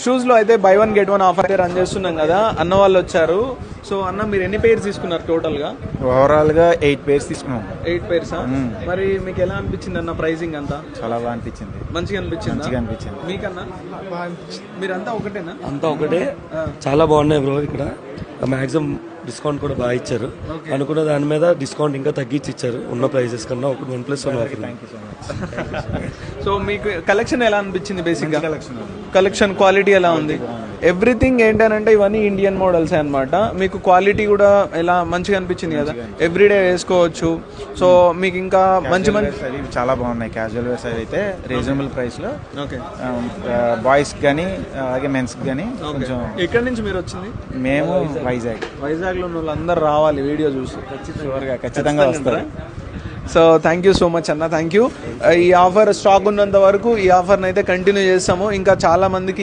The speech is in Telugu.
షూస్ లో అయితే బై 1 get 1 ఆఫర్ అయితే రన్ చేస్తున్నాం కదా, అన్న వాళ్ళు వచ్చారు. సో అన్న మీరు ఎన్ని పేర్స్ తీసుకున్నారు టోటల్ గా? ఓవరాల్ గా 8 పేర్స్ తీసుకున్నాం. 8 పేర్సా? మరి మీకు ఎలా అనిపించింది అన్న ప్రైజింగ్ అంతా? చాలా బాగా అనిపించింది. మంచిగా అనిపించింది. మీకన్నా మీరంతా ఒకటేనా? అంతా ఒకటే, చాలా బాగున్నాయి బ్రో. ఇక్కడ మాక్సిమం డిస్కౌంట్ కూడా బాగా ఇచ్చారు. అనుకున్న దాని మీద డిస్కౌంట్ ఇంకా తగ్గించి ఇచ్చారు ఉన్న ప్రైజెస్ కన్నా. ఒకటి 1+1 ఆఫర్. సో మీకు కలెక్షన్ ఎలా అనిపించింది? బేసిక్ గా కలెక్షన్ క్వాలిటీ ఎలా ఉంది? ఎవ్రీథింగ్ ఏంటంటే ఇవన్నీ ఇండియన్ మోడల్స్ అన్నమాట. మీకు క్వాలిటీ కూడా ఎలా మంచిగా అనిపించింది కదా, ఎవ్రీడే వేసుకోవచ్చు. సో మీకు ఇంకా మంచి చాలా బాగున్నాయి. క్యాజువల్ వేర్స్ అయితే రీజనబుల్ ప్రైస్ లో. ఓకే, బాయ్స్ కానీ అలాగే మెన్స్ కానీ. కొంచెం ఎక్కడి నుంచి మీరు వచ్చింది? మేము వైజాగ్ లో ఉన్న వాళ్ళందరూ రావాలి వీడియో చూసి, ఖచ్చితంగా వస్తారు. So thank you so much అన్న, థ్యాంక్ యూ. ఈ ఆఫర్ స్టాక్ ఉన్నంత వరకు ఈ ఆఫర్ని అయితే కంటిన్యూ చేస్తాము. ఇంకా చాలా మందికి